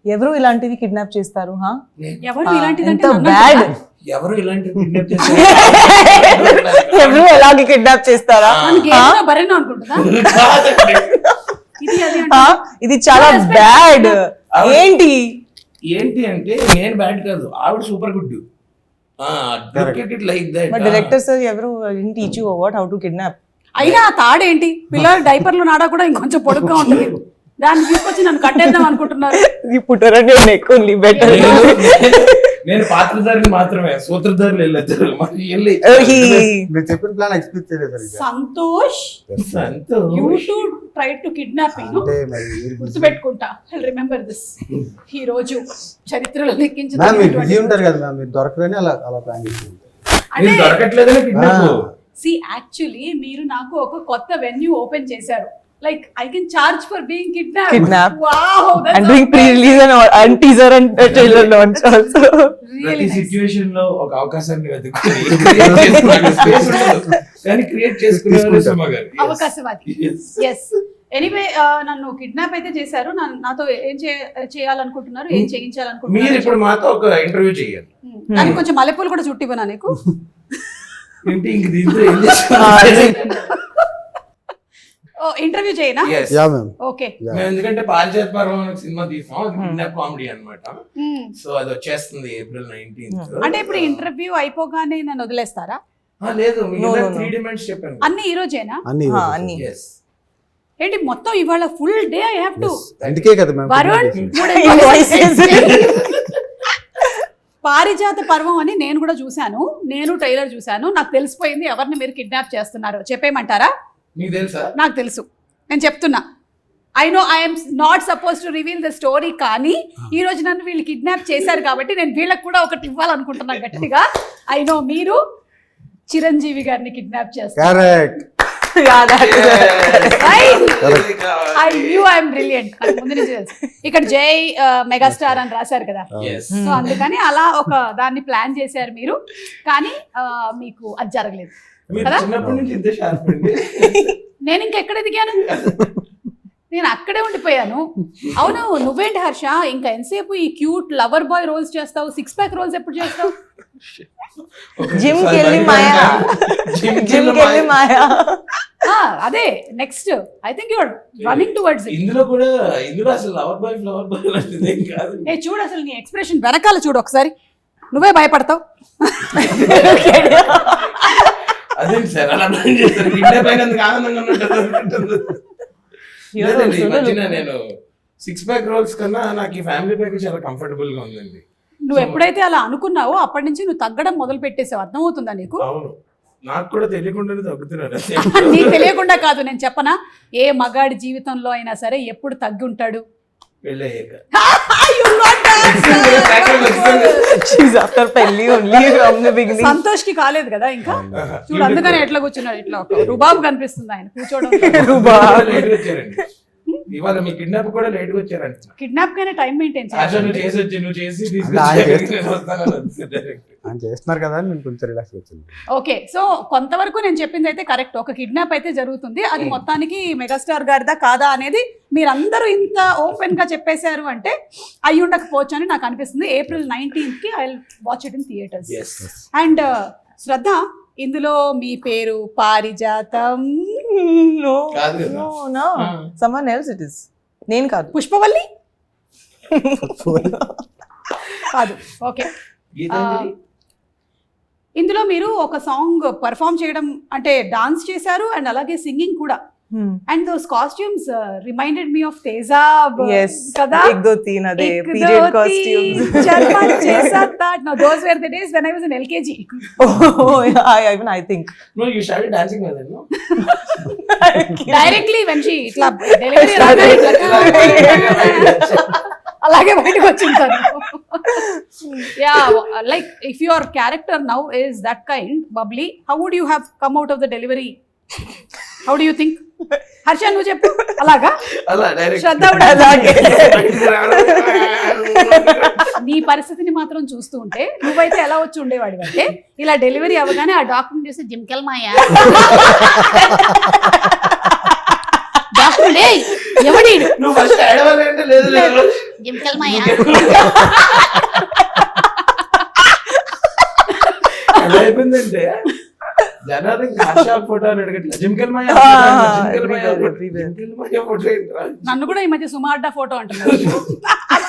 ఎవరు ఇలాంటివి కిడ్నాప్ చేస్తారు? ఎవరు ఇలాంటిది ఎంత బ్యాడ్. ఎవరు ఇలాంటి కిడ్నాప్ చేస్తారు? ఎవరు ఎలాగే కిడ్నాప్ చేస్తారా? బరేనా అనుకుంటుందా? ఇది చాలా బ్యాడ్. ఏంటి అంటే నేను బ్యాడ్ కాదు, ఆవిడ super good. Like that. Director sir ఎవరు teach you what how to kidnap? అయినా తాడేంటి, పిల్లలు డైపర్లు నాడా కూడా ఇంకొంచెం పొడుగ్గా ఉంటుంది, దాన్ని తీసుకొచ్చి నన్ను కట్టేద్దాం అనుకుంటున్నారు. నేను పాత్రధారిని మాత్రమే, సూత్రధారులు వెళ్ళొచ్చారు. చెప్పిన ప్లాన్ ఎక్స్పెక్ట్ చేయలేదు. Santosh you to try to kidnap me. గుర్తుపెట్టుకుంటా, రిమెంబర్ దిస్. ఈ రోజు చరిత్రలో బిజీ ఉంటారు కదా మ్యామ్, మీరు దొరకరని అలా ప్లాన్ చేసి దొరకట్లేదని కిడ్నాప్. See, actually మీరు నాకు ఒక కొత్త వెన్యూ ఓపెన్ చేశారు. Like I can charge for being kidnapped. Wow, that's and doing pre-release and teaser and trailer launch also. ప్రతి సిచ్యువేషన్ లో ఒక అవకాశాన్ని వెతుకుని కానీ క్రియేట్ చేసుకునేవారు సుమ గారు. అవకాశవాది. Yes. ఎనీవే నన్ను కిడ్నాప్ అయితే చేశారు. నాతో ఏం చేయాలనుకుంటున్నారు, ఏం చేయించాలనుకుంటున్నారు? మీరు ఇప్పుడు మాతో ఒక ఇంటర్వ్యూ చేయాలి. దానికి కొంచెం మల్లెపూలు కూడా చుట్టివ్వనా నీకు? ఏంటి ఇంక దీంతో ఏం చేస్తున్నారు? ఇంటర్వ్యూ చేయనా? ఓకే. ఎందుకంటే పారిజాత పర్వం సినిమా తీసాం, అది కిడ్నాప్ కామెడీ అన్నమాట. సో అది వచ్చేస్తుంది April 19th. అంటే ఇప్పుడు ఇంటర్వ్యూ అయిపోగానే నన్ను వదిలేస్తారా? లేదు, 3 డిమాండ్స్ చెప్పాను. అన్ని ఈ రోజేనా? అన్ని. ఏంటి మొత్తం ఇవాళ full day I have to. అందుకే కదా మ్యామ్ వరుణ్ పారిజాత పర్వం అని నేను కూడా చూశాను, నేను ట్రైలర్ చూశాను. నాకు తెలిసిపోయింది ఎవరిని మీరు కిడ్నాప్ చేస్తున్నారు. చెప్పేయమంటారా? మీకు తెలుసా? నాకు తెలుసు, నేను చెప్తున్నా. I know I'm not suppose to reveal the story, కానీ ఈ రోజు నన్ను వీళ్ళు కిడ్నాప్ చేశారు కాబట్టి నేను వీళ్ళకి కూడా ఒకటి ఇవ్వాలనుకుంటున్నా గట్టిగా. ఐ నో మీరు చిరంజీవి గారిని కిడ్నాప్ చేస్తారు. I'm brilliant. ముందు నుంచి తెలుసు. ఇక్కడ జై మెగాస్టార్ అని రాశారు కదా, సో అందుకని అలా ఒక దాన్ని ప్లాన్ చేశారు మీరు, కానీ మీకు అది జరగలేదు. నేను ఇంకెక్కడ ఎదిగాను? నేను అక్కడే ఉండిపోయాను. అవును, నువ్వేంటి హర్ష ఇంకా ఎంతసేపు ఈ క్యూట్ లవర్ బాయ్ రోల్స్ చేస్తావు? 6 ప్యాక్ రోల్స్ ఎప్పుడు చేస్తావు? జిమ్ కెళ్ళి మాయా. అదే next. I think you are running towards it. ఇందులో అసలు లవర్ బాయ్ లాంటిది ఏం కాదు. చూడు అసలు నీ ఎక్స్ప్రెషన్ వెనకాల చూడు ఒకసారి, నువ్వే భయపడతావు. అదేంటి సార్ అలా ప్లాన్ చేస్తారు? కిడ్నాప్ అయినందుకు ఆనందంగా ఉన్నట్టు. నేను 6 ప్యాక్ రోల్స్ కన్నా నాకు ఈ ఫ్యామిలీ ప్యాక్ చాలా కంఫర్టబుల్ గా ఉందండి. నువ్వు ఎప్పుడైతే అలా అనుకున్నావో అప్పటి నుంచి నువ్వు తగ్గడం మొదలు పెట్టేసావు. అర్థమవుతుందా నీకు? అవును, నాకు కూడా తెలియకుండానే తగ్గుతున్నాను. నీకు తెలియకుండా కాదు, నేను చెప్పనా? ఏ మగాడి జీవితంలో అయినా సరే ఎప్పుడు తగ్గి ఉంటాడు? సంతోష్ కి కాలేదు కదా ఇంకా. చూడు అందుకని ఎట్లా కూర్చున్నాడు, ఇట్లా రుబాబు కనిపిస్తుంది ఆయన కూర్చోవడం. ఇవాళ మీ కిడ్నాప్ కూడా లేట్ గా వచ్చారంట. కిడ్నాప్ కైనా టైం మెయింటైన్ చేస్తున్నారు కదా, నేను కొంచెం రిలాక్స్ వచ్చింది. ఓకే, సో కొంతవరకు నేను చెప్పింది అయితే కరెక్ట్. ఒక కిడ్నాప్ అయితే జరుగుతుంది, అది మొత్తానికి మెగాస్టార్ గారిదా కాదా అనేది మీరందరూ ఇంత ఓపెన్ గా చెప్పేశారు అంటే అయి ఉండకపోవచ్చు అని నాకు అనిపిస్తుంది. April 19th కి I will watch it in theatres. And Shraddha, ఇందులో మీ పేరు పారిజాతం? someone else it is. నేను కాదు. పుష్పవల్లి కాదు. ఓకే, ఇందులో మీరు ఒక సాంగ్ పర్ఫామ్ చేయడం అంటే డాన్స్ చేశారు అండ్ అలాగే సింగింగ్ కూడా. And those costumes reminded me of Tezaab కదా. ek do teen ade period costumes. Charman chesa that. No, those were the days when I was in LKG. Oh yeah, even I think. No, you started dancing with her, no? Directly when she itla delivery అలాగే బయటకు వచ్చింటారు. Yeah, like if your character now is that kind bubbly, how would you have come out of the delivery? How do you think? Harsha నువ్వు చెప్పు. అలాగా శ్రద్ధ నీ పరిస్థితిని మాత్రం చూస్తూ ఉంటే నువ్వైతే ఎలా వచ్చి ఉండేవాడి అంటే, ఇలా డెలివరీ అవ్వగానే ఆ డాక్టర్ చూసి జిమ్కెల్ మాయా డాక్టర్ ఎవడి జిమ్కెల్ మాయ ఎలా అయిపోయిందంటే జనాలు ఆశా ఫోటో అని అడగట్లేదు జిమ్కెల్ మాయ ఫోటో ఏంట్రా? నన్ను కూడా ఈ మధ్య సుమార్డా ఫోటో అంటున్నారు.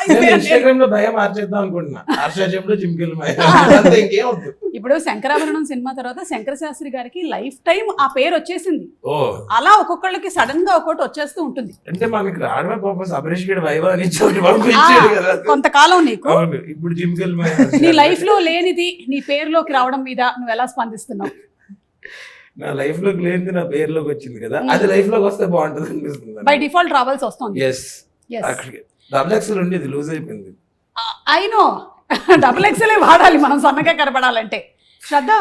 నేను ఇన్స్టాగ్రామ్ లో భయం మార్చేద్దాం అనుకుంటున్నా. హర్షజంలో జిమ్కెల్ మాయ అంతే, ఇంకేం వద్దు. ఇప్పుడు శంకరాభరణం సినిమా తర్వాత శంకర శాస్త్రి గారికి లైఫ్ టైం ఆ పేరు వచ్చేసింది. ఓ అలా ఒక్కొక్కళ్ళకి సడన్ గా ఒక్కొక్కటి వచ్చేస్తూ ఉంటుంది. అంటే మనకి రావడమే పాపం అభిరేష్ గడ్ వైవా అని చోటు పంపించాడు కదా. కొంతకాలం నీకు అవును, ఇప్పుడు జిమ్కెల్ మాయ నీ లైఫ్ లో లేనిది నీ పేరులోకి రావడం మీద నువ్వు ఎలా స్పందిస్తున్నావు? నా లైఫ్ లోకి లేనిది నా పేరులోకి వచ్చింది కదా, అది లైఫ్ లోకి వస్తే బాగుంటది అనిపిస్తుంది. బై డిఫాల్ట్ రావాల్సి వస్తుంది. ఎస్, అక్కడికి డబుల్ ఎక్సెల్ ఉండేది, లూజ్ అయిపోయింది. అయినో డబుల్ ఎక్సెల్ వాడాలి మనం సన్నగా కనబడాలంటే. శ్రద్ధ,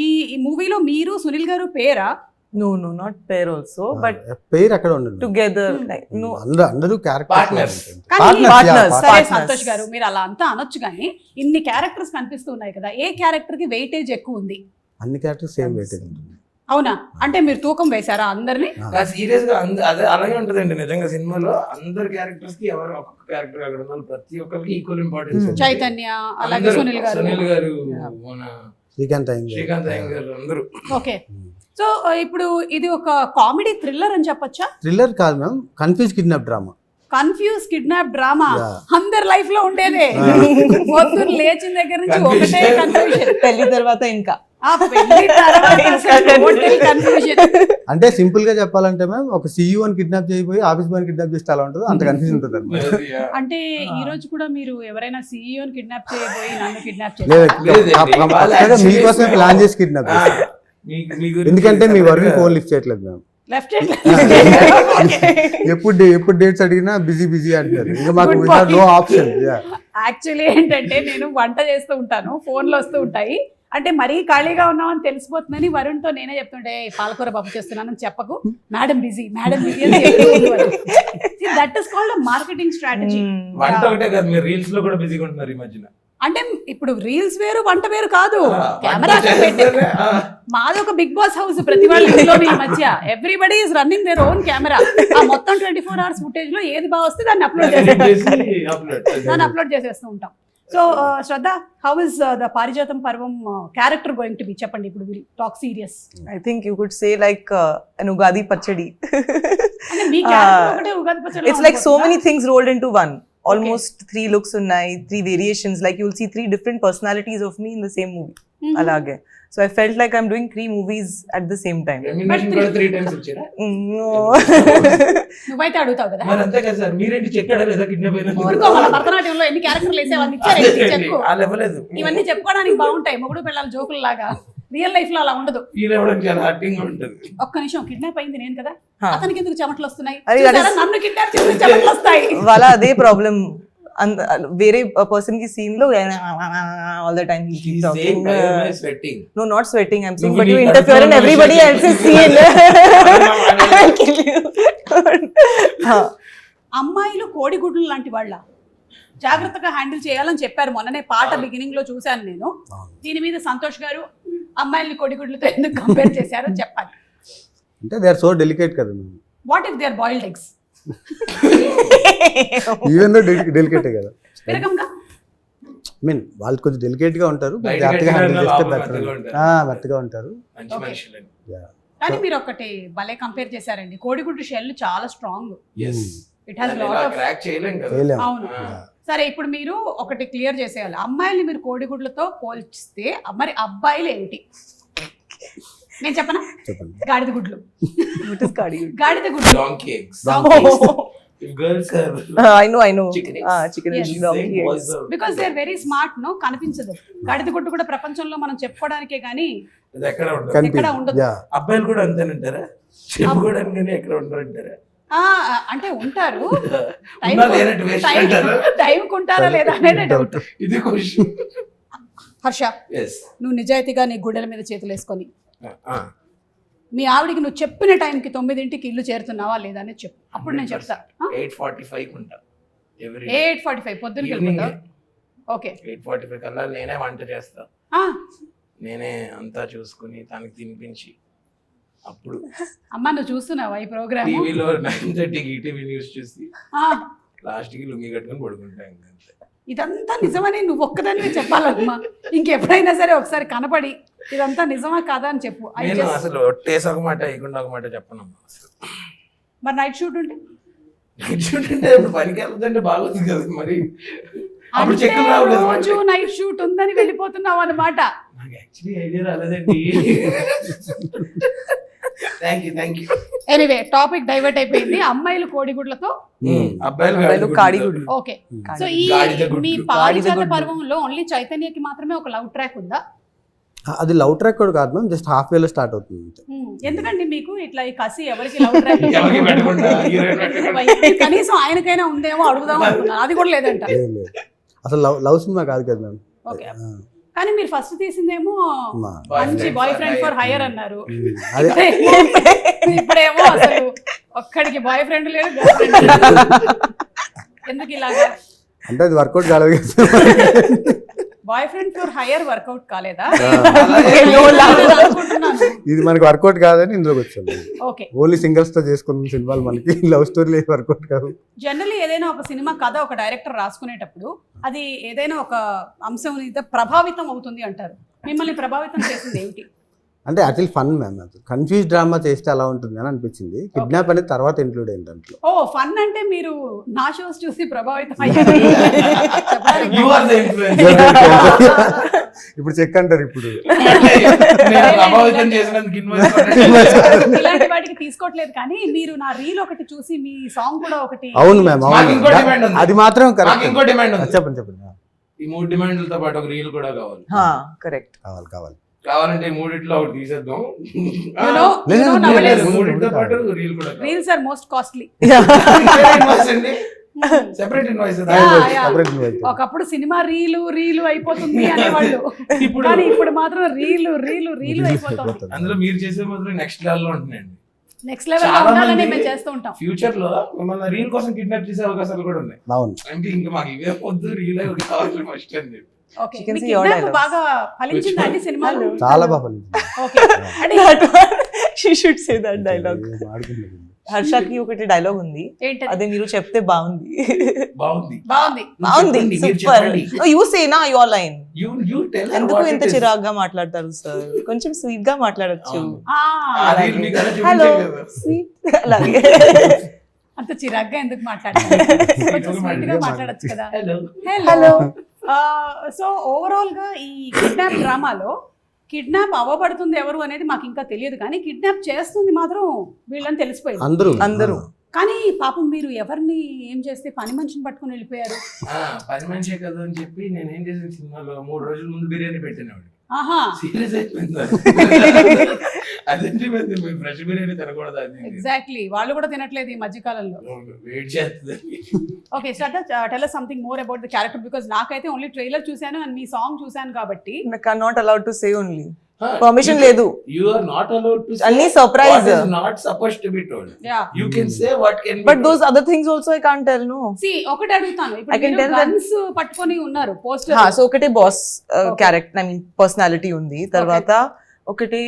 ఈ మూవీలో మీరు సునీల్ గారు పేరా? No, not pair also, but పేరు అక్కడ ఉండదు. together, like no. అందరూ Partners. Partners. సరే సంతోష్ గారు, మీరు అలా అంతా అనొచ్చు కానీ ఇన్ని క్యారెక్టర్స్ కనిపిస్తూ ఉన్నాయి కదా, ఏ క్యారెక్టర్ కి వెయిటేజ్ ఎక్కువ ఉంది? అన్ని క్యారెక్టర్స్ సేమ్ వెయిటేజ్ ఉంటుంది. అవునా? అంటే మీరు తూకం వేశారా అందరినీ? సీరియస్ గా అదే అలాగే ఉంటదండి నిజంగా. సినిమాలో అందరు క్యారెక్టర్స్ కి ఎవరు ఒక్కొక్క క్యారెక్టర్ అక్కడ ఉన్నారు, ప్రతి ఒక్కరికి ఈక్వల్ ఇంపార్టెన్స్. చైతన్య, అలాగే సునీల్ గారు, మన శ్రీకాంత్ అయ్యంగార్ అందరూ. ఓకే, సో ఇప్పుడు ఇది ఒక కామెడీ థ్రిల్లర్ అని చెప్పొచ్చా? థ్రిల్లర్ కాదు ma'am, confuse kidnap drama. Confuse kidnap drama Yeah. అందరి లైఫ్ లో ఉండేదే. పొద్దున్న లేచిన దగ్గర నుంచి ఒకటే కన్ఫ్యూజన్. పెళ్లి తర్వాత ఇంకా కన్ఫ్యూజన్. అంటే సింపుల్ గా చెప్పాలంటే మ్యామ్, ఒక CEO అని కిడ్నాప్ చేయబోయి ఆఫీస్ బాయ్ కిడ్నాప్ చేస్తే అలా ఉంటుంది, అంత కన్ఫ్యూజ్ ఉంటుంది అనమాట. అంటే ఈ రోజు కూడా మీరు ఎవరైనా సీఈఓని కిడ్నాప్ చేయబోయి నన్ను కిడ్నాప్ లేదండి, చేయాలి. మీకోసమే ప్లాన్ చేసి కిడ్నాప్ చేస్తారు. ఎందుకంటే మీ వర్క్ ఫోన్ లిఫ్ట్ చేయట్లేదు మ్యామ్. లెఫ్ట్ ఎప్పుడు డేట్స్ అడిగినా బిజీ అంటారు. ఇంకా మాకు నో ఆప్షన్. యాక్చువల్లీ ఏంటంటే నేను వంట చేస్తూ ఉంటాను, ఫోన్లు వస్తూ ఉంటాయి. అంటే మరీ ఖాళీగా ఉన్నామని తెలిసిపోతుందని వరుణ్తో నేనే చెప్తుంటే పాలకూర పప్పు చేస్తున్నానని చెప్పకు, మేడం బిజీ అని that is called marketing strategy. వంట ఒకటే కాదు, మీరు రీల్స్ లో కూడా బిజీగా ఉంటున్నారు ఈ మధ్యన. అంటే ఇప్పుడు రీల్స్ వేరు వంట వేరు కాదు, కెమెరా మాది ఒక బిగ్ బాస్ హౌస్. ప్రతి వాళ్ళ ఇంట్లోనే ఈ మధ్య everybody is running their own camera. ఆ మొత్తం 24 hours ఫుటేజ్ లో ఏది బాగా వస్తే దాన్ని అప్లోడ్ చేసేస్తూ ఉంటాం. So Shraddha, how is the పారిజాతం పర్వం క్యారెక్టర్ గోయింగ్ టు బి? చెప్పండి, ఇప్పుడు will talk serious. I think you could say like an Ugadi Pachadi. అంటే మీ క్యారెక్టర్ ఒకటే ఉగాది పచ్చడి. It's like so many things rolled into one. Almost 3 looks unnai, 3 variations. Like you'll see 3 different personalities of me in the same movie. Alage. So I felt like I'm doing 3 movies at the same time. Remuneration కూడా 3 times వచ్చారా? No. నువ్వైతే అడుగుతావు కదా. మరి అంతే కదా sir, మీరేంటి చెక్కాడా లేదా కిడ్నాప్ అయినా? ఊరుకో, మన భరతనాట్యంలో ఎన్ని క్యారెక్టర్లు వేసేవాళ్ళు ఇచ్చారు చెప్పు. వాళ్ళు ఇవ్వలేదు. ఇవన్నీ చెప్పుకోవడానికి బాగుంటాయి, మొగుడు పిల్లల జోకులు లాగా. రియల్ లైఫ్ లో అలా ఉండదు. ఫీల్ అవ్వడానికి చాలా హార్టింగ్ ఉంటుంది. ఒక్క నిమిషం, కిడ్నాప్ అయింది నేను కదా, Huh. అతనికి ఎందుకు చెమటలు వస్తున్నాయి? అరే, చూసారా? నన్ను కిడ్నాప్ చేస్తే చెమటలు వస్తాయి. వాళ్ళ అదే ప్రాబ్లం. వేరే పర్సన్ కి సీన్ లో all the time he keeps He's saying talking. I am sweating. No, not sweating. I'm saying, No, but he you interfere in control everybody my else's scene. I'll kill you. అమ్మాయిలు కోడిగుడ్లు లాంటి వాళ్ళ, జాగ్రత్తగా handle చేయాలని చెప్పారు. మొన్ననే పాట beginning లో చూశాను నేను. దీని మీద సంతోష్ గారు అమ్మాయిల్ని కోడిగుడ్లతో ఎందుకు కంపేర్ చేశారో చెప్పాలి. అంటే దే ఆర్ సో డెలికేట్ కదా ma'am. What if they are boiled eggs? Even though డెలికేటే కదా. విరగంగా మీన్ వాళ్ళు కొంచెం డెలికేట్ గా ఉంటారు, బయట జాగ్రత్తగా హ్యాండిల్ చేస్తే లోపల బెటర్. మెత్తగా ఉంటారు. మెత్తగా ఉంటారు. మంచి మనుషులండి. కానీ మీరు ఒకటి భలే కంపేర్ చేశారండి. కోడిగుడ్డు షెల్ చాలా strong. Yes. It has lot of crack చేయలేం కదా. చేయలేం. అవును. సరే, ఇప్పుడు మీరు ఒకటి క్లియర్ చేసేయాలి. అమ్మాయిల్ని మీరు కోడిగుడ్లతో పోల్చిస్తే మరి అబ్బాయిలు ఏమిటి? నేను చెప్పనా? చెప్పండి. గాడిద గుడ్లు. What is cardio? గాడిద గుడ్లు. Donkey eggs. Oh. If girls are I know. Chicken eggs. Chicken Yes. eggs, she's donkey saying eggs. boys are. Because they are very smart. No, కనిపించదు. గాడిద గుడ్డు కూడా ప్రపంచంలో మనం చెప్పుకోవడానికే గానీ అది ఎక్కడ ఉండదు. ఎక్కడ ఉండదు. యా, అబ్బాయిలు కూడా అంతేనంటారా? చెప్పుకోవడానికి ఎక్కడ ఉండరు అంటారా? అంటే ఉంటారు, ఉన్నా లేనట్టు వేస్ట్ అంటారా? టైం కుంటారా లేదా అనేది డౌట్. ఇది క్వశ్చన్. హర్ష, Yes. నువ్వు నిజాయితీగా నీ గుడ్డల మీద చేతులు వేసుకొని మీ ఆవిడికి నువ్వు చెప్పిన టైంకి 9ంటికి ఇల్లు చేరుతున్నావా లేదా అనేది చెప్పు. అప్పుడు నేను చెప్తా. 8:45 ఉంటా. Every 8:45 పొద్దున్నకి వెళ్ళిపోతావు. ఓకే, 8:45 కల్లా నేనే వంట చేస్తా, నేనే అంతా చూసుకుని తనకి తినిపించి, అప్పుడు అమ్మా నువ్వు చూస్తున్నావా ఈ ప్రోగ్రామ్? టీవీలో 9:30కి ఈటీవీ న్యూస్ చూసి లాస్ట్ కి లుంగి కట్టుకొని పడుకుంటా ఇంకా అంతే. ఇదంతా నిజమని నువ్వు ఒక్కదానివే చెప్పాలమ్మా. ఇంకెప్పుడైనా సరే ఒకసారి కనపడి ఇదంతా నిజమా కాదా అని చెప్పు. నేను అసలు ఒట్టేసి ఒక మాట వేయకుండా ఒక మాట చెప్పనమ్మా అసలు. మరి నైట్ షూట్ ఉంటే నైట్ షూట్ అంటే ఇప్పుడు పనికి వెళ్తుంటే బాగుంది కదా మరి. అప్పుడు చెక్కులు రావలేదు రోజు నైట్ షూట్ ఉందని వెళ్ళిపోతున్నావు అన్నమాట. నాకు యాక్చువల్లీ ఐడియా రాలేదండి. Thank you. Anyway topic divert అయిపోయింది. అమ్మాయిలు కోడిగుడ్లతో అబ్బాయిలు కాడిగుడ్లు. ఓకే. సో ఈ గాడిద గుడ్లు. మీ పారిజాత పర్వంలో ఓన్లీ చైతన్యకి మాత్రమే ఒక లవ్ ట్రాక్ ఉందా? అది లవ్ ట్రాక్ కూడా కాదు మ్యామ్, జస్ట్ హాఫ్ వేలో స్టార్ట్ అవుతుంది అంతే. ఎందుకండి మీకు ఇట్లా ఈ కసి ఎవరికి లవ్ ట్రాక్ ఎవరికి పెట్టకుండా హీరోయిన్ పెట్టకుండా. కనీసం ఆయనకైనా ఉందేమో అడుగుదాం అనుకున్నా, అది కూడా లేదంట. లేదు లేదు, అసలు లవ్ సినిమా కాదు కదా మ్యామ్. ఓకే. కానీ మీరు ఫస్ట్ తీసిందేమో మా మంచి బాయ్ ఫ్రెండ్ ఫర్ హైయర్ అన్నారు. అదే ఇప్పుడేమో అసలు ఒక్కడికి బాయ్ ఫ్రెండ్ లేడు, గర్ల్ ఫ్రెండ్ లేదు. ఎందుకు ఇలాగా? అంటే అది వర్కౌట్ కాలేదు కదా. Boyfriend for higher workout కాలేదా? ఇది మనకి వర్కౌట్ కాదని ఇందులోకి వచ్చాము. ఓకే. ఓన్లీ సింగిల్స్ తో చేసుకున్న సినిమాలు మనకి లవ్ స్టోరీ వర్కౌట్ కాదు. జనరల్లీ ఏదైనా ఒక సినిమా కథ ఒక డైరెక్టర్ రాసుకునేటప్పుడు అది ఏదైనా ఒక అంశం ప్రభావితం అవుతుంది అంటారు. మిమ్మల్ని ప్రభావితం చేసింది ఏమిటి? అంటే యాక్చువల్లీ ఫన్ మ్యామ్, అది కన్ఫ్యూజ్ డ్రామా చేస్తే అలా ఉంటుంది అని అనిపించింది. కిడ్నాప్ అనేది తర్వాత ఇంక్లూడ్ అయింది దాంట్లో. ఓ ఫన్ అంటే మీరు నా షోస్ చూసి ప్రభావితం అయ్యారు. You are the influencer. ఇప్పుడు చెక్ అంటారు. ఇప్పుడు నేను ప్రభావితం చేసినందుకు ఇలాంటి వాటికి తీసుకోవట్లేదు, కానీ మీరు నా రీల్ ఒకటి చూసి మీ సాంగ్ కూడా ఒకటి. అవును మ్యామ్, మాకు ఇంకో అవును, డిమాండ్ ఉంది. అది మాత్రం నాకు కరెక్ట్. ఇంకో డిమాండ్ ఉంది. చెప్పండి చెప్పండి. ఈ 3 డిమాండ్లతో పాటు ఒక రీల్ కూడా కావాలి. కరెక్ట్. కావాలి కావాలి. కావాలంటే ఈ మూడిట్లో ఒకటి తీసేద్దాం. You know, nowadays మూడితో పాటు రీల్ కూడా reels are most costly. Separate invoice. ఒకప్పుడు సినిమా రీలు అయిపోతుంది అనేవాళ్ళు, కానీ ఇప్పుడు మాత్రం రీలు అయిపోతుంది. అందులో మీరు చేసే మాత్రం నెక్స్ట్ లెవెల్ లో ఉంటున్నాయండి. నెక్స్ట్ లెవెల్ లో ఉండాలని మేము చేస్తూ ఉంటాం. ఫ్యూచర్ లో మిమ్మల్ని రీల్ కోసం కిడ్నాప్ చేసే అవకాశాలు కూడా ఉన్నాయి. అవును. అంటే ఇంకా మాకు ఇవే పొద్దు రీల్ కావాలి ఫస్ట్ అని చెప్పి. Okay. You can me see your kidnap dialogues. బాగా ఫలించిందా అండి సినిమాలో? చాలా బాగా ఫలించింది. ఓకే. అంటే She should say that dialogue. ఆడుకుంటుంది. హర్షకి ఒకటి డైలాగ్ ఉంది, ఏంటది? అదే మీరు చెప్తే బాగుంది. బాగుంది. బాగుంది, మీరు సూపర్. చెప్పండి. యూ సే నా your line. You tell her ఎందుకు what ఇంత it is. చిరాగ్గా మాట్లాడతారు సార్? కొంచెం స్వీట్ గా మాట్లాడొచ్చు. అవును. ఆ, ఆ reel మీకు అలా హలో చూపించాం కదా. స్వీట్ అలాగే. అంత చిరాగ్గా ఎందుకు మాట్లాడతారు? కొంచెం స్వీట్ గా మాట్లాడొచ్చు కదా. హలో. హలో. సో ఓవరాల్ గా ఈ కిడ్నాప్ డ్రామాలో కిడ్నాప్ అవ్వబడుతుంది ఎవరు అనేది మాకు ఇంకా తెలియదు, కానీ కిడ్నాప్ చేస్తుంది మాత్రం వీళ్ళని తెలిసిపోయింది అందరూ. కానీ పాపం మీరు ఎవరిని ఏం చేస్తే పని మనిషిని పట్టుకుని వెళ్ళిపోయారు. పని మనిషే కదా అని చెప్పి నేను ఏం చేసిన సినిమాలో 3 రోజుల ముందు బిర్యానీ పెట్టినవాడు. ఆహా, సీరియస్ అయిపోయింది. అదేంటి ఫ్రెష్ బిర్యానీ తినకూడదు అది ఎగ్జాక్ట్లీ. వాళ్ళు కూడా తినట్లేదు ఈ మధ్య కాలంలో. వెయిట్ చేస్తుంది. Okay, Shraddha, tell us something more about the character, because నాకైతే ఓన్లీ ట్రైలర్ చూశాను అండ్ మీ సాంగ్ చూశాను కాబట్టి. నాకు not allowed to say only. Permission లేదు. You are not allowed to say అన్ని surprise. what is not supposed to be told. Yeah. You can say what can be But told. those other things also I can't tell, no. See, ఒకటి అడుగుతాను. I ఇప్పుడు can మీరు tell that- guns పట్టుకొని ఉన్నారు poster. So ఒకటి boss Okay. Character, I mean personality ఉంది. తర్వాత ఒకటి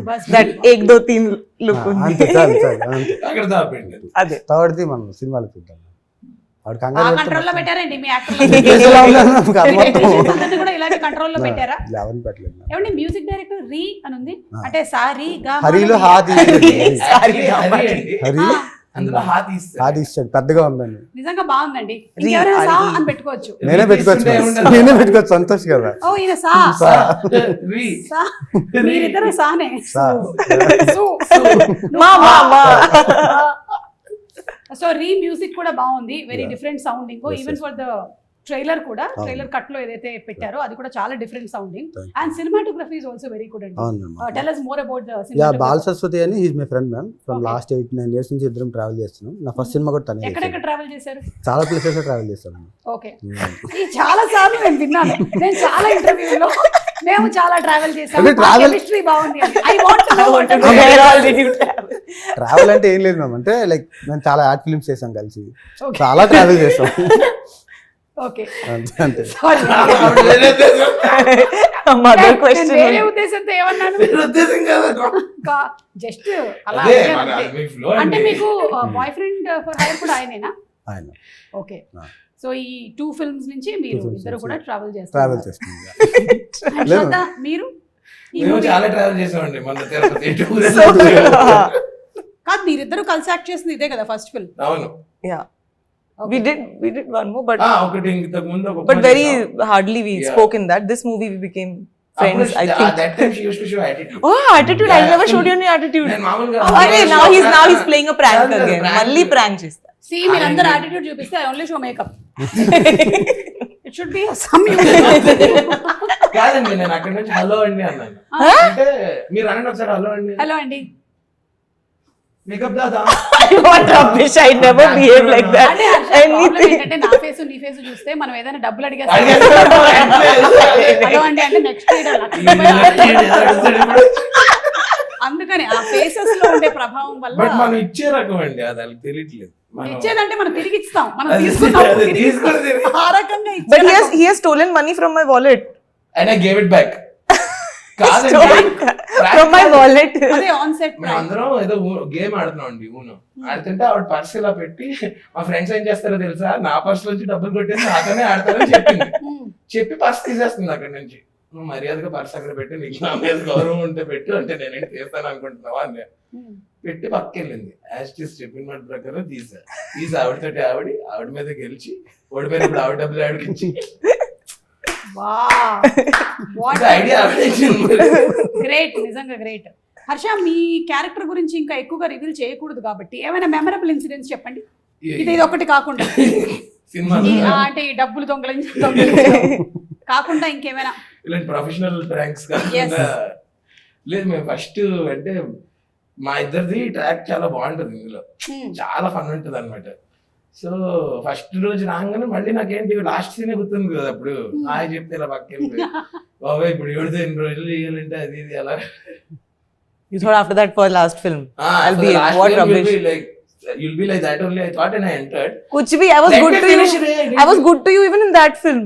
బస్ దట్ 1 2 3 లుక్ ఉంది. అంతే, చాలు చాలు అంతే. అక్కడ దాపండి. అదే థర్డ్ది మనం సినిమాలో చూద్దాం. వాడు ఆ కంగారు కంట్రోల్ లో పెట్టారండి మీ పెట్టుకున్నాం. కూడా ఇలాగే కంట్రోల్ లో పెట్టారా? ఎవరిని పెట్టలేదు. ఏమండి మ్యూజిక్ డైరెక్టర్ రీ అని ఉంది, అంటే సారీ గా హరిలో హాత్ Actually, హరి అండి. హరి అందులో హాత్ ఇస్తారు. హాత్ ఇచ్చాడు, పెద్దగా ఉందండి. నిజంగా బాగుందండి. ఇంకెవరైనా సా అని పెట్టుకోవచ్చు. నేనే పెట్టుకోవచ్చు సంతోష్ కదా. ఓ ఈయన సా సా. రీ. సా, మీరిద్దరు సానే. సా. సు. మా మా మా. సో రీ మ్యూజిక్ కూడా బాగుంది, very different sounding. Yes, even yes. For the trailer కూడా, అవును. ట్రైలర్ కట్ లో ఏదైతే పెట్టారో అది కూడా చాలా different sounding. Thank you. And cinematography is also very good అండి. అవును ma'am. Tell us more about the yeah, cinematography. Bal Saraswathi అని he's my friend ma'am. From Okay. Last 8-9 years నుంచి ఇద్దరం ట్రావెల్ చేస్తున్నాం. నా ఫస్ట్ సినిమా కూడా తనే ఎక్కడెక్కడ చేశాడు. ట్రావెల్ చేశారు? చాలా ప్లేసెస్ ట్రావెల్ చేస్తాను. ఓకే, ఈ చాలా సార్లు నేను విన్నాను. నేను చాలా ఇంటర్వ్యూలో మేము చాలా ట్రావెల్ చేసాము, అంటే travel- కెమిస్ట్రీ బాగుంది అని. I want to know what Where all did you travel? Travel అంటే ఏం లేదు మ్యామ్, అంటే లైక్ మేము చాలా యాడ్ ఫిల్మ్స్ చేసాం కలిసి, Okay. చాలా ట్రావెల్ చేస్తాం. ఓకే, అంతే అంతే. సారీ. Mother question. వేరే ఉద్దేశంతో ఏమన్నాను? వేరే ఉద్దేశం కాదు. జస్ట్ అలా అదే అడిగాను మన అంతే. మీ flow అంటే అండి. మీకు బాయ్ ఫ్రెండ్ ఫర్ హైర్ కూడా ఆయనేనా? ఆయన ఓకే ఆ. సో ఈ 2 ఫిల్మ్స్ నుంచి మీరు films ఇద్దరు నుంచి కూడా ట్రావెల్ ట్రావెల్ చేస్తారు చేస్తుంది. And లేదు. శ్రద్ధ, మీరు ఈ మేము movie- చాలా ట్రావెల్ చేసామండి మన తిరుపతి కాదు మీరిద్దరు కలిసి యాక్ట్ చేసింది ఇదే కదా ఫస్ట్ ఫిల్మ్ అవును Yeah. We did one more, but ఒకటి ఇంతకు ముందు ఒక but very hardly we Yeah. spoke in that. This movie we became friends. I think. that time she used to show attitude. Oh, attitude! I never showed you any attitude. నేను మామూలుగా Oh, అరే, now he's playing a prank again. మళ్ళీ prank చేస్తా. C మీరందరూ attitude చూపిస్తే I only show makeup it should be some కాదండి నేను అక్కడ నుంచి హలో అండి అన్నాను అంటే మీరు అనండి ఒకసారి హలో అండి హలో అండి makeup Dada What rubbish! I never behave like that. అంటే ప్రాబ్లం Anything. ఏంటంటే నా ఫేస్ నీ ఫేస్ చూస్తే మనం ఏదైనా డబ్బులు అడిగేస్తాం అడిగేస్తాడు. హలో అండి అంటే నెక్స్ట్ అందుకని ఆ ఫేసెస్ లో ఉండే ప్రభావం బట్ వల్ల మనం ఇచ్చే రకం అండి అది వాళ్ళకి తెలియట్లేదు మనం ఇచ్చేదంటే మనం తిరిగి ఇస్తాం మనం అది తీసుకున్నాం అది తిరిగి తీసుకొని ఇస్తాం. తిరిగి. ఆ రకంగా ఇచ్చే But రకం. he has stolen money from my wallet. And I gave it back Stolen from my wallet. అదే ఆన్ సెట్ మేము అందరం ఏదో గేమ్ ఆడుతున్నాం అండి ఊను ఆడుతుంటే ఆవిడ పర్స్ ఇలా పెట్టి మా ఫ్రెండ్స్ ఏం చేస్తారో తెలుసా నా పర్స్ నుంచి డబ్బులు కొట్టేసి నాతోనే ఆడతారని చెప్పింది చెప్పి పర్స్ తీసేస్తుంది అక్కడ నుంచి నువ్వు మర్యాదగా పర్స్ అక్కడ పెట్టి నీకు నా మీద గౌరవం ఉంటే పెట్టు అంటే నేనేంటి తీస్తాను అనుకుంటున్నావా అని పెట్టి పక్కకెళ్ళింది యాజ్ చెప్పిన మాట ప్రకారం తీసి ఆవిడతోటి ఆవిడ మీద గెలిచి ఓడిపోయినప్పుడు ఆవిడ డబ్బులు ఆవిడకి ఇచ్చి ఐడియా ఆవిడ ఇచ్చింది మరి. గ్రేట్ నిజంగా గ్రేట్ హర్ష మీ క్యారెక్టర్ గురించి ఇంకా ఎక్కువగా రివీల్ చేయకూడదు కాబట్టి ఏమైనా మెమరబుల్ ఇన్సిడెంట్స్ చెప్పండి ఇది ఒకటి కాకుండా సినిమా అంటే ఈ డబ్బులు దొంగలించడం కాకుండా ఇంకేమైనా ఇలాంటి ప్రొఫెషనల్ ప్రాంక్స్ కాకుండా లేదు మేము ఫస్ట్ అంటే మా ఇద్దరిది ట్రాక్ చాలా బాగుంటది ఇందులో చాలా ఫన్ ఉంటది అనమాట సో ఫస్ట్ రోజు రాగానే మళ్ళీ నాకేంటి లాస్ట్ సీనే గుర్తుంది కదా అప్పుడు ఆయన చెప్తే ఇలా పక్కకి బాబాయ్ ఇప్పుడు ఎవరితో ఎన్ని రోజులు చేయాలంటే అది ఇది అలా You thought after that for last film. I'll be what rubbish. You'll be like that only I thought and I entered. Kuch bhi, I was Let good me to finish you. it. I was good to you even in that film.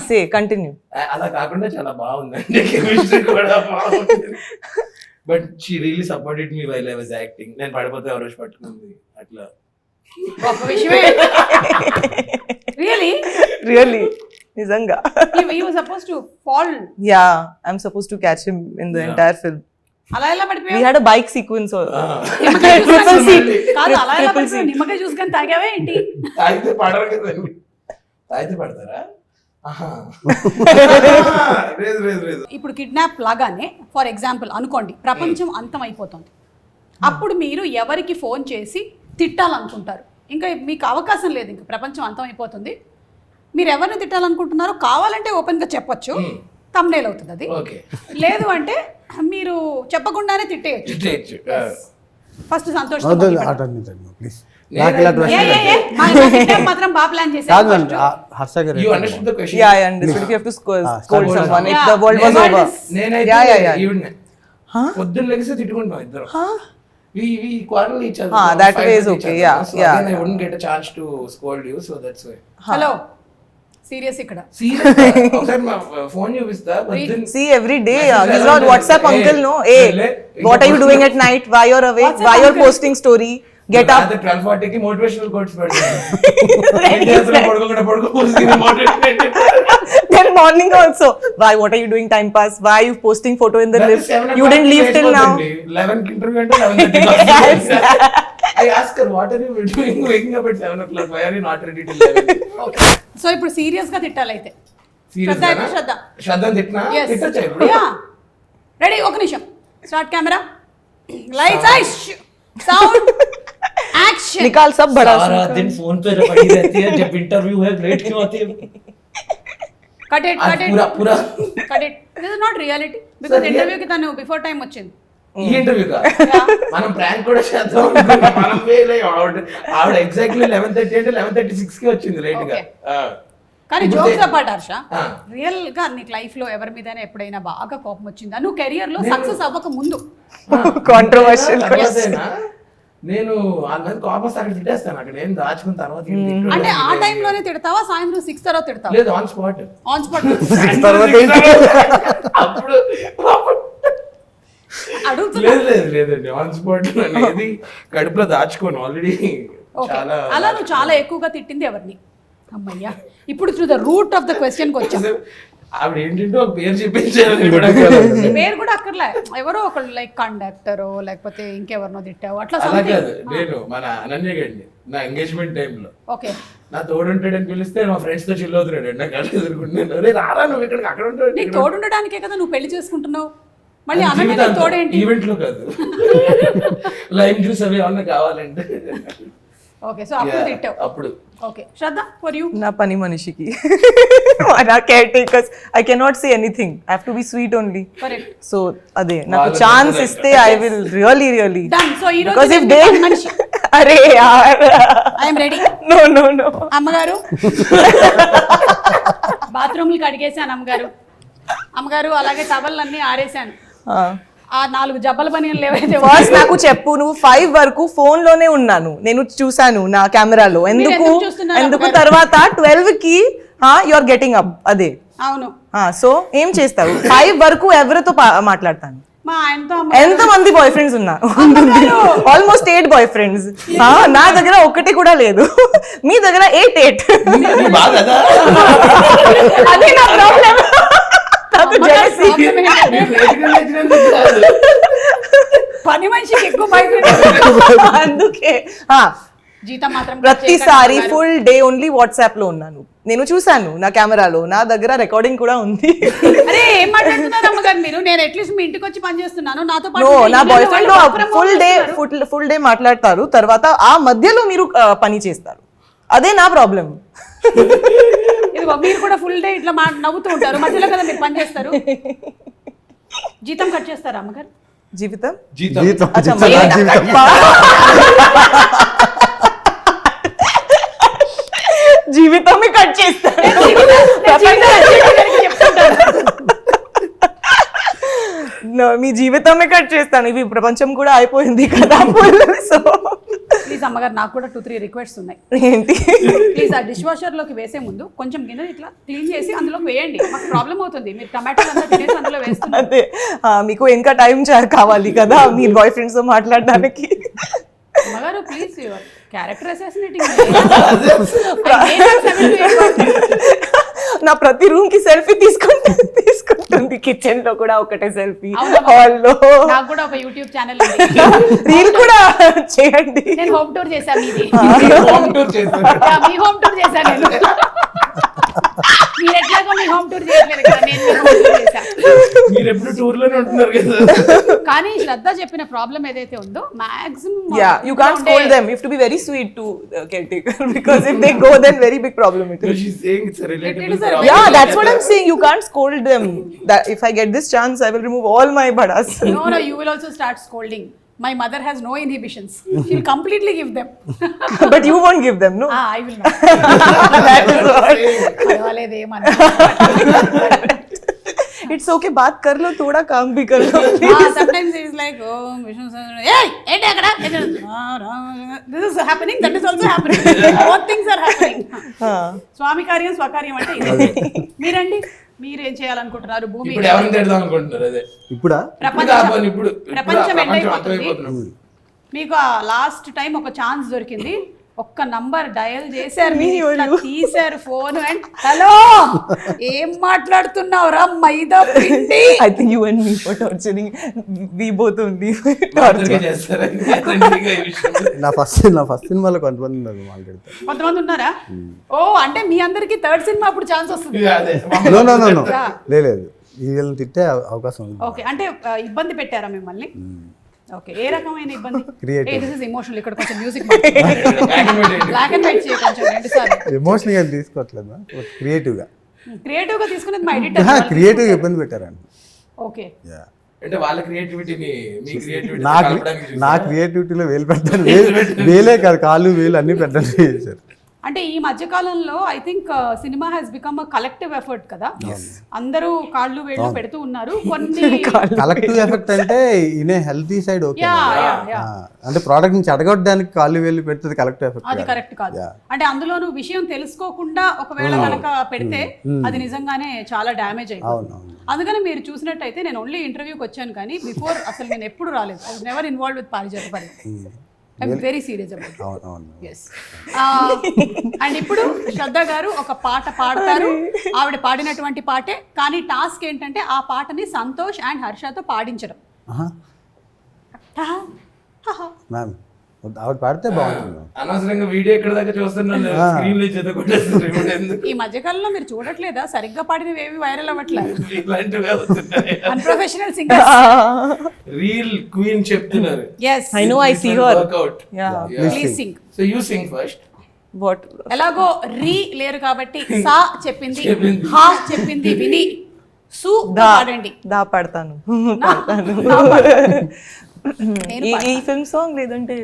Say, continue. అలా కాకుండా చాలా బాగుందండి chemistry కూడా బాగుంది but she really supported me while I was acting నేను పడిపోతే ఎవరో పట్టుకుంది అట్లా గొప్ప విషయమే really Really? Nizanga. You were suppose to fall Yeah, I'm supposed to catch him in the Yeah. entire film. అలా ఎలా We పడిపోయావు had a bike sequence. నిమ్మకాయ జ్యూస్ Triple కానీ- C. కాదు అలా ఎలా Triple పడిపోయావు C. నిమ్మకాయ జ్యూస్ కానీ తాగావే ఏంటి తాగితే పడరు కదండి తాగితే పడతారా ఆహా. లేదు ఇప్పుడు కిడ్నాప్ లాగానే ఫర్ ఎగ్జాంపుల్ అనుకోండి ప్రపంచం అంతం అయిపోతుంది అప్పుడు మీరు ఎవరికి ఫోన్ చేసి తిట్టాలనుకుంటారు ఇంకా మీకు అవకాశం లేదు ఇంకా ప్రపంచం అంతం అయిపోతుంది మీరు ఎవరిని తిట్టాలనుకుంటున్నారో కావాలంటే ఓపెన్గా చెప్పొచ్చు తమ్నేల్ అవుతుంది అది ఓకే లేదు అంటే మీరు చెప్పకుండానే తిట్టేయచ్చు ఫస్ట్ సంతోష్ ప్లీజ్ నాకు ఇలా మాత్రం బాగా ప్లాన్ కాదు చేశారు హర్ష గారు you understood the question Yeah, I understood. If you have to scold scold someone, if Yeah. the world was over. నేనైతే Yeah. ఈవిడ్ని Huh? పొద్దున్న లెగిసి తిట్టుకుంటాం ఇద్దరు Huh? we quarrel each other. That Fight way is with okay. each other. Yeah, So yeah. again, I wouldn't get a chance to scold you, so that's why. Hello serious ఇక్కడ Seriously, ఒకసారి మా phone చూపిస్తా పొద్దున్న See, every day, Message he's ఎలా not ఉంటుంది? WhatsApp Hey, uncle, no. Hey, లే, what are you ఇంకా doing at night? Why you're awake? WhatsApp Why you're uncle. posting story? Get up. 12:40కి మోటివేషనల్ కోట్స్ పెడతాను Then he said- పడుకోకుండా motivate Then morning also. Why? What are you doing? Time pass. Why are you posting photo in the lift? You didn't leave till now. 11 కి interview అంటే 11:30. I ask her, what are you doing waking up at 7 o'clock? Why are you not ready till 11? So ఇప్పుడు serious గా తిట్టాలైతే Serious శ్రద్ధ అయితే గానా? శ్రద్ధ శ్రద్ధ తిట్టినా తిట్టచ్చా ఇప్పుడు ready ఒక నిమిషం start camera lights ice sound action निकाल सब बड़ा. सारा दिन फोन पे पड़ी रहती है जब इंटरव्यू है लेट क्यों आती है కట్ ఇట్ అది కట్ ఇట్ పూరా cut it this is not reality because Sir, ఇంటర్వ్యూకి తను బిఫోర్ టైం వచ్చింది ఈ ఇంటర్వ్యూ మనం ప్రాంక్ కూడా చేద్దాం అనుకున్నాం. మనం fail అయ్యాం. ఆవిడ ఎగ్జాక్ట్లీ 11:30 అంటే 11:36 కి వచ్చింది లేట్ గా Okay. కానీ ఇప్పుడు జోక్స్ అపార్ట్ హర్ష ఆ. రియల్ గా నీకు లైఫ్ లో ఎవరి మీదైనా ఎప్పుడైనా బాగా కోపం వచ్చిందా నువ్వు కెరియర్ లో సక్సెస్ అవ్వక ముందు Controversial తర్వాతైనా నేను వాళ్ళ మీద కోపం వస్తే అక్కడ తిట్టేస్తాను అక్కడ ఏం దాచుకున్న తర్వాత ఏం తిట్టను. అంటే ఆ టైంలోనే తిడతావా సాయంత్రం 6 తర్వాత తిడతావా లేదు ఆన్ స్పాట్ ఆన్ స్పాట్ అప్పుడు అడుగుతున్నా లేదండి ఆన్ స్పాట్ అనేది కడుపులో దాచుకోను ఆల్రెడీ ఓకే చాలా అలా నువ్వు చాలా ఎక్కువగా తిట్టింది ఎవరిని? అమ్మయ్యా, ఇప్పుడు to the root of the question కి వచ్చా. ఆవిడ ఏంటంటే ఒక పేరు చెప్పించారు నీ పేరు కూడా అక్కర్లే, ఎవరో ఒకళ్ళు లైక్ కండక్టరో లేకపోతే ఇంకెవరినో తిట్టావు అట్లా అలా something. కాదు, నేను మన అనన్య గండి నా ఎంగేజ్మెంట్ టైంలో ఓకే నా తోడుంటాడని పిలిస్తే మా ఫ్రెండ్స్ తో చిల్ అవుతున్నాడు. నాకు అలా ఎదుర్కొంటున్నాను, అరే రారా నువ్వు ఇక్కడికి అక్కడ ఉంటాడు. నీకు తోడుండడానికే కదా నువ్వు పెళ్లి చేసుకుంటున్నావు, మళ్ళీ అనన్య తోడేంటి? ఈవెంట్ లో కాదు, లైవ్ జ్యూస్ అవి ఏమన్నా కావాలంటే. ఓకే సో అప్పుడు తిట్టావు. అప్పుడు ఓకే శ్రద్ధ ఫర్ యూ. నా పని మనిషికి నా caretakers I cannot say anything, I have to be sweet only. Correct. So అదే నాకు ఛాన్స్ ఇస్తే I will really done. So ఈ బికాజ్ రోజు ఇఫ్ దే మనిషి అరే యార్ I am ready. No no no అమ్మగారు బాత్రూమ్లు కడిగేసాను అమ్మగారు. అమ్మగారు అలాగే టవల్లన్నీ ఆరేసాను. ఆ 4 జబ్బల బనియన్లు ఏవైతే ఫస్ట్ నాకు చెప్పు, నువ్వు 5 వరకు ఫోన్ లోనే ఉన్నాను, నేను చూసాను నా కెమెరాలో. ఎందుకు ఎందుకు చూస్తున్నారు ఎందుకు అమ్మగారు? తర్వాత 12 కి యు ఆర్ గెటింగ్ అప్ అదే. అవును సో ఏం చేస్తావు? 5 వరకు ఎవరితో మాట్లాడతాను? మా ఆయనతో. ఎంత మంది బాయ్ ఫ్రెండ్స్ ఉన్నారు? Almost 8 boyfriends. నా దగ్గర ఒకటి కూడా లేదు, మీ దగ్గర 8. నీ బాధ అదా? అదే నా ప్రాబ్లం. నీకు రేటుగా లేచినందుకు కాదు. పని మనిషికి ఎక్కువ బయట అందుకే జీతం మాత్రం ప్రతిసారి ఫుల్ డే ఓన్లీ వాట్సాప్ లో ఉన్నాను. నేను చూసాను నా కెమెరాలో, నా దగ్గర రికార్డింగ్ కూడా ఉంది. అరే ఏం మాట్లాడుతున్నారు అమ్మగారు మీరు? నేను అట్లీస్ట్ మీ ఇంటికి వచ్చి పని చేస్తున్నాను, నాతో పాటు నో, నా ఇంట్లో బాయ్ ఫ్రెండ్ వాళ్ళు work from home full day మాట్లాడతారు, తర్వాత ఆ మధ్యలో మీరు పని చేస్తారు. అదే నా ప్రాబ్లం. ఇదిగో మీరు కూడా ఫుల్ డే ఇట్లా నవ్వుతూ ఉంటారు, మధ్యలో కదా మీరు పని చేస్తారు. జీతం కట్ చేస్తారా అమ్మగారు? జీవితం జీతం జీవితం అచ్చా, జీవితం నా జీవితం. జీవితమే కట్ చేస్తారు. No, మీ జీవితమే కట్ చేస్తాను. ఇవి ప్రపంచం కూడా అయిపోయింది కదా. సో ప్లీజ్ అమ్మగారు, నాకు కూడా 2-3 రిక్వెస్ట్స్ ఉన్నాయి. ఏంటి? ప్లీజ్ ఆ డిష్ వాషర్ లోకి వేసే ముందు కొంచెం గిన్నె ఇట్లా క్లీన్ చేసి అందులోకి వేయండి. మాకు ప్రాబ్లం అవుతుంది, మీరు టమాటోలు అంతా తినేసి అందులో వేస్తున్నారు. అదే మీకు ఇంకా టైం కావాలి కదా మీ బాయ్ ఫ్రెండ్స్ తో మాట్లాడడానికి. అమ్మగారు ప్లీజ్, యువర్ క్యారెక్టర్ అసాసినేటింగ్. నా ప్రతి రూమ్ కి సెల్ఫీ తీసుకుంటుంది. కిచెన్ లో కూడా ఒకటే సెల్ఫీ, అవునమ్మా. హాల్ లో. నాకు కూడా ఒక యూట్యూబ్ ఛానల్ ఉంది, రీల్ కూడా చేయండి. నేను హోమ్ టూర్ చేశాను. మీది హోమ్ టూర్ చేస్తాను. మీ హోమ్ టూర్ చేశాను నేను. మీరు ఎట్లాగో మీ హోమ్ టూర్ చేయట్లేదు కదా, నేను మీ హోమ్ టూర్ చేశాను. మీరు ఎప్పుడు టూర్ లోనే ఉంటున్నారు కదా. కానీ శ్రద్ధ చెప్పిన ప్రాబ్లం ఏదైతే ఉందో maximum You can't scold them. You have to be very sweet to caretaker because if they go, then very big problem it No, is. she's saying it's a relatable It is a problem. Yeah, that's what I'm saying. You can't scold them. That if I get this chance, I will remove all my badas. No, you will also start scolding. My mother has no inhibitions. She'll completely give them. But you won't give them, no? I will not. That is what. పర్వాలేదేమన్నా. It's okay. बात कर लो, थोड़ा काम भी कर लो. Sometimes it is like, oh, Vishnu sir, hey, ఏంటి అక్కడ? This is happening, that is also happening. Both things are happening. స్వామి కార్యం స్వకార్యం అంటే ఇదే. మీరండి, మీరేం చేయాలనుకుంటున్నారు? భూమి ఇప్పుడు ఎవరిని తిడదాం అనుకుంటున్నారు? అదే ఇప్పుడా ఇప్పుడు ప్రపంచం ఎండ్ అయిపోతుంది. అర్థమైపోతున్నాం. మీకు ఆ లాస్ట్ టైం ఒక ఛాన్స్ దొరికింది, ఒక్క నంబర్ డయల్ చేశారు, మీరు ఇట్లా తీశారు ఫోన్ అండ్ హలో ఏం మాట్లాడుతున్నావు రా మైదా పిండి. I think you and me for torturing. We both only అందరికీ చేస్తారని తండ్రిగా ఈ విషయంలో. నా ఫస్ట్ సినిమాలో కొంతమంది ఉన్నారు మాట్లాడతారు. కొంతమంది ఉన్నారా? ఓ అంటే మీ అందరికి థర్డ్ సినిమా అప్పుడు ఛాన్స్ వస్తుంది. ఇక అదే నో లేదు, వీళ్ళని తిట్టే అవకాశం ఉంది. ఓకే, అంటే ఇబ్బంది పెట్టారా మిమ్మల్ని? ఓకే, ఏ రకమైన ఇబ్బంది? Creative. This is emotional. ఇక్కడ కొంచెం music Accommodate. Black and white చేయ కొంచెం 2 సార్లు. ఎమోషనల్ గా తీసుకోవట్లేదు, క్రియేటివ్ గా. క్రియేటివ్ గా తీసుకునేది మా ఎడిటర్. క్రియేటివ్ గా ఇబ్బంది పెట్టారండి. ఓకే, అంటే వాళ్ళ క్రియేటివిటీని మీ క్రియేటివిటీ నా క్రియేటివిటీలో వేలు పెట్టాను. వేలే కాదు, కాళ్ళు వేలు అన్ని పెట్టండి చేశారు. అంటే ఈ మధ్య కాలంలో I think cinema has become a collective effort కదా. అందరూ కాళ్ళు వేళ్ళు పెడుతూ ఉన్నారు. కొన్ని కలెక్టివ్ ఎఫెక్ట్ అంటే in healthy side okay, yeah అంటే ప్రోడక్ట్ నుంచి అడగొట్టడానికి కాళ్ళు వేలు పెడుతుంది కలెక్టివ్ ఎఫెక్ట్. అది కరెక్ట్ కాదు. అంటే అందులోనూ విషయం తెలుసుకోకుండా ఒకవేళ కనుక పెడితే అది నిజంగానే చాలా డ్యామేజ్ అయిపోతుంది. అందుకని మీరు చూసినట్టయితే నేను ఓన్లీ ఇంటర్వ్యూకి వచ్చాను కానీ బిఫోర్ అసలు నేను ఎప్పుడు రాలేదు. I was never involve with పారిజాత పరి. ఐఎమ్ వెరీ సీరియస్ అబౌట్ అవును అవును ఎస్ అండ్ ఇప్పుడు శ్రద్ధ గారు ఒక పాట పాడతారు. ఆవిడ పాడినటువంటి పాటే, కానీ టాస్క్ ఏంటంటే ఆ పాటని సంతోష్ అండ్ హర్షతో పాడించడం. మ్యామ్ ఆవిడ పాడితే బాగుంటుంది మ్యామ్. అనవసరంగా వీడియో ఎక్కడ దాకా చూస్తున్నాను, స్క్రీన్ లో చదువుకుంటే ఎందుకు ఈ మధ్యకాలంలో మీరు చూడట్లేదా, సరిగ్గా పాడినవి ఏవి వైరల్ అవ్వట్లేదు. ఇలాంటివి అవుతున్నాయి. Unprofessional singers. రీల్ క్వీన్ చెప్తున్నారు. Yes I know, I see her. Workout. Yeah. Please sing. So you sing first. What? ఎలాగో రీ లేరు కాబట్టి సా చెప్పింది, చెప్పింది. హా చెప్పింది విని సు పాడండి. దా పాడతాను. నేను ఈ ఫిల్మ్ సాంగ్ లేదంటే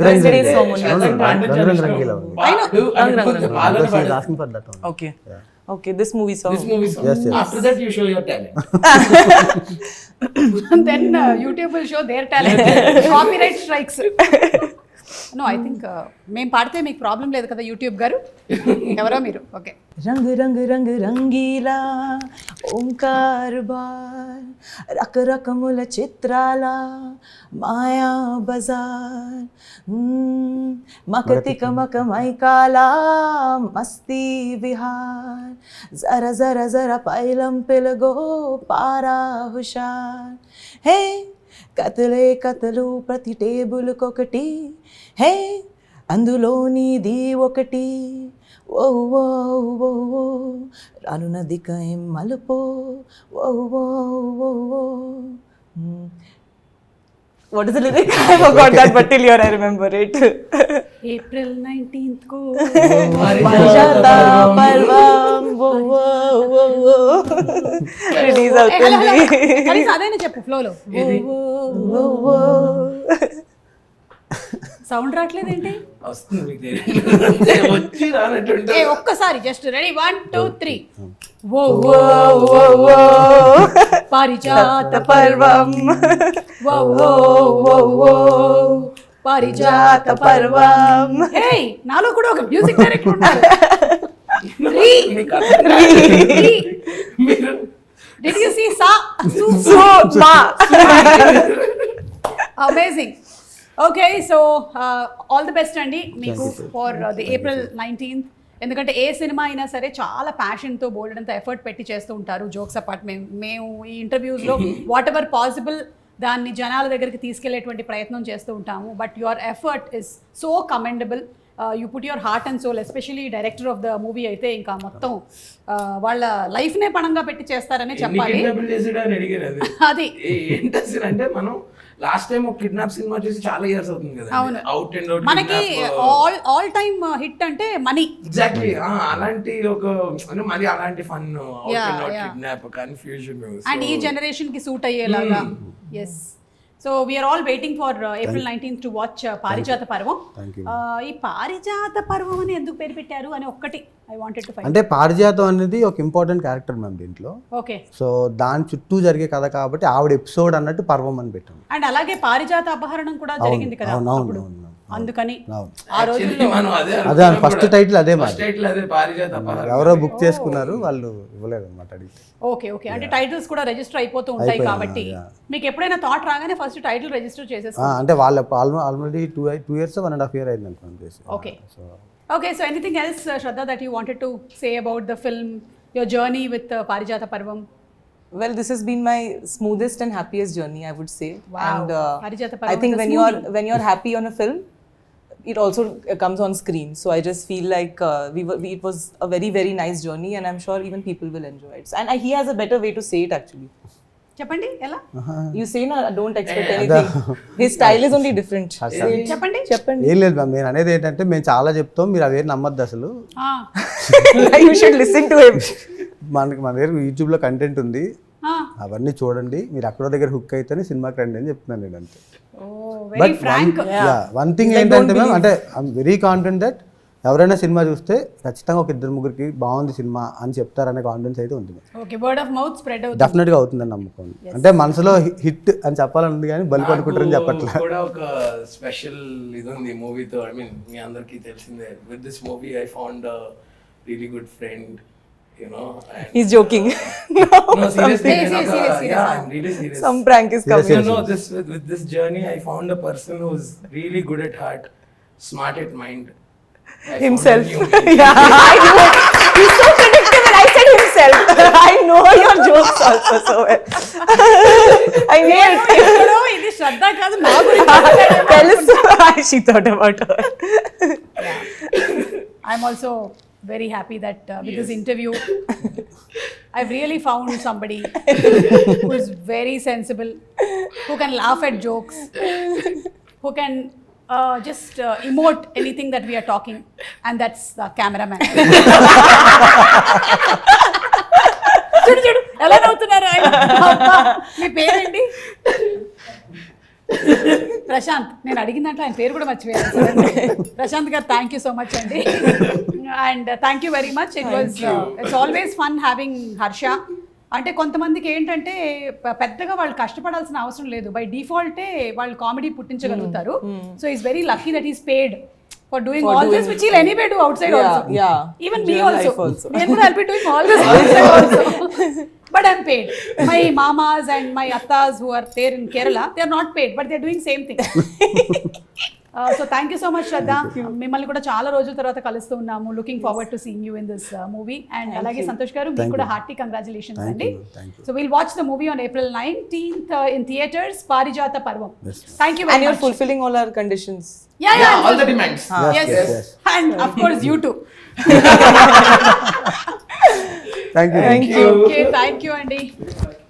రంగ్ రంగ్ సాంగ్ రంగ్ రంగీలా ఉంది. She's asking for that one. Okay okay this movie song. This movie song. Yes, yes. After that you show your talent. Then YouTube will show their talent. Copyright strikes. No I think మేము పాడితే మీకు problem లేదు కదా YouTube గారు. ఎవరో మీరు. Okay. रंग रंग रंग रंगीला ओंकार बार रक रकमुल चित्राला माया बजार मकतिक मक मैकाला मस्ती विहार जरा जरा जरा पैलम पिलगो पारा हुशार हे కతలే కతలు ప్రతి టేబుల్ కొకటి హే అందులోనిది ఒకటి ఓ ఓ ఓ ఓ రానున్నదిక ఏం మలుపో ఓ ఓ ఓ ఓ. What is the lyric? I forgot that, but till here I remember it. April 19th को Parijata Parvam wo wo wo wo release అవుతుంది. కనీసం అదైనా చెప్పు ఫ్లోలో. wo wo సౌండ్ రావట్లేదేంటి? వస్తుంది మీకు తెలియదు. వచ్చి రానట్టుంటే ఏ ఒక్కసారి జస్ట్ రెడీ 1 2 3 ఓ wo wo wo పారిజాత పర్వం ఓ ఓ ఓ ఓ పారిజాత పర్వం. ఏయ్ నాలో కూడా ఒక మ్యూజిక్ డైరెక్టర్ ఉన్నారు. రీ మీకు అర్థం రీ మీరు డిడ్ యు సీ సా సు So ma amazing. Okay so all the best అండి మీకు ఫర్ ది April 19th. ఎందుకంటే ఏ సినిమా అయినా సరే చాలా ప్యాషన్తో బోల్డంత ఎఫర్ట్ పెట్టి చేస్తూ ఉంటారు. జోక్స్ అపార్ట్ మేము ఈ ఇంటర్వ్యూస్లో వాట్ ఎవర్ పాసిబుల్ దాన్ని జనాల దగ్గరికి తీసుకెళ్లేటువంటి ప్రయత్నం చేస్తూ ఉంటాము. But your effort is so commendable. You put your heart and soul. Especially director of the movie అయితే ఇంకా మొత్తం వాళ్ళ లైఫ్నే పణంగా పెట్టి చేస్తారనే చెప్పాలి. కిడ్నాప్ చేసాడు అని అడిగారు. అది అది ఏంటి అసలు అంటే మనం లాస్ట్ టైం ఒక కిడ్నాప్ సినిమా చేసి చాలా ఇయర్స్ అవుతుంది కదా. అవును. అవుట్ అండ్ అవుట్ మనకి ఆల్ టైమ్ హిట్ అంటే మనీ. ఎగ్జాక్ట్లీ అలాంటి ఒక అంటే మరి అలాంటి fun out Yeah, and out yeah. Kidnap confusion and ఈ జనరేషన్ కి సూట్ అయ్యేలాగా. Yes so we are all waiting for April 19th to watch Parijatha Parvam. Thank you. ఈ పారిజాత పర్వం అని ఎందుకు పేరు పెట్టారు అని ఒక్కటి ఐ వాంటెడ్ టు ఫైండ్. అంటే పారిజాతం అనేది ఒక ఇంపార్టెంట్ క్యారెక్టర్ మ్యామ్ దీంట్లో. ఓకే. సో దాని చుట్టూ జరిగే కథ కాబట్టి ఆవిడ ఎపిసోడ్ అన్నట్టు పర్వం అని పెట్టాం. అండ్ అలాగే పారిజాత అపహరణం కూడా జరిగింది కదా అవును, అవును, అప్పుడు. అవును, అవును. అందుకని అవును. ఆ రోజుల్లో మనం అదే అదే ఫస్ట్ టైటిల్ అదే ఫస్ట్ మరి టైటిల్ అదే పారిజాత అపహరణ. ఎవరో బుక్ చేసుకున్నారు, వాళ్ళు ఇవ్వలేదు అనమాట అడిగితే. ఓకే ఓకే అంటే టైటిల్స్ కూడా రిజిస్టర్ అయిపోతూ ఉంటాయి అయిపోయాయి, కాబట్టి yeah. మీకు ఎప్పుడైనా థాట్ రాగానే ఫస్ట్ టైటిల్ రిజిస్టర్ చేసేసుకో. అంటే వాళ్ళ ఆల్రెడీ 2 years 1.5 years అయింది అనుకోండి చేసి. Okay. So Okay, so anything else, Shraddha, that you wanted to say about the film, your journey with Parijata Parvam? Well, this has been my smoothest and happiest journey, I would say. Wow. And Parijata I Parvam think is a when you're happy on a film, it also comes on screen. So I just feel like it was a very very nice journey, and I'm sure even people will enjoy it. And he has a better way to say it actually. చెప్పండి ఎలా? You say no, don't expect anything. His style is only different. చెప్పండి. చెప్పండి. ఏం లేదు ma'am, నేను అనేది ఏంటంటే మేము చాలా చెప్తాం, మీరు అవేం నమ్మద్దు అసలు. You should listen to him. మన దగ్గర యూట్యూబ్లో కంటెంట్ ఉంది, అవన్నీ చూడండి, మీరు అక్కడో దగ్గర హుక్ అయితేనే సినిమాకి రండి అని చెప్తున్నాను నేను అంతే. Very frank. వన్ థింగ్ ఏంటంటే మ్యామ్, అంటే ఐఎమ్ వెరీ కాన్ఫిడెంట్ దట్ ఎవరైనా సినిమా చూస్తే ఖచ్చితంగా ఒక 2-3 బాగుంది సినిమా అని చెప్తారనే కాన్ఫిడెన్స్ అయితే ఉంది. Okay, word of mouth spread అవుతుంది. డెఫినెట్గా అవుతుందని నమ్మకం. అంటే మనసులో హిట్ అని చెప్పాలని ఉంది కానీ బల్క్ అనుకుంటారని చెప్పట్లేదు. నాకు కూడా ఒక స్పెషల్ ఇది ఉంది మూవీతో. ఐ మీన్ మీ అందరికీ తెలిసిందే, with this movie I found really good friend you know. And, He's joking. no, seriously. Serious. Yeah, I'm really serious. Some prank is coming. You know, with this journey, I found a person who's really good at heart, smart at mind. I found a Himself. new me. Yeah, I know. He's so predictable. I said himself. I know your jokes also so well. I knew it. ఎక్కడో ఇది శ్రద్ధ కాదు నా గురించి తెలుసు. She thought about her. I'm also very happy that with this interview, I've really found somebody who is very sensible, who can laugh at jokes, who can just emote anything that we are talking, and that's the cameraman. చూడు చూడు ఎలా నవ్వుతున్నారు ఆయన. అబ్బా, మీ పేరేంటి? ప్రశాంత్. నేను అడిగిన దాంట్లో ఆయన పేరు కూడా మర్చిపోయాను. ప్రశాంత్ గారు, థ్యాంక్ యూ సో మచ్ అండి. And thank you very much. It's always fun having Harsha. అంటే కొంతమందికి ఏంటంటే పెద్దగా వాళ్ళు కష్టపడాల్సిన అవసరం లేదు, బై డిఫాల్టే వాళ్ళు కామెడీ పుట్టించగలుగుతారు. So is very lucky that is paid for doing all this, which he'll anyway do outside also. Yeah. Even me Real also. life also. I'll be doing all this outside also. But I'm paid. My mamas and my attas who are there in Kerala, they are not paid, but they are doing same thing. So thank you so much, Shraddha. మిమ్మల్ని కూడా చాలా రోజుల తర్వాత కలుస్తూ ఉన్నాము. Looking forward to seeing you in this movie. And అలాగే సంతోష్ గారు, మీకు కూడా హార్టీ కంగ్రాచులేషన్స్ అండి. So will watch the movie on April 19th in theaters, పారిజాత Parvam. Thank you very And you're much. fulfilling all our conditions. Yeah, All the demands. Yes. And of course you too. Thank you. Thank you. Okay, thank you, Andy.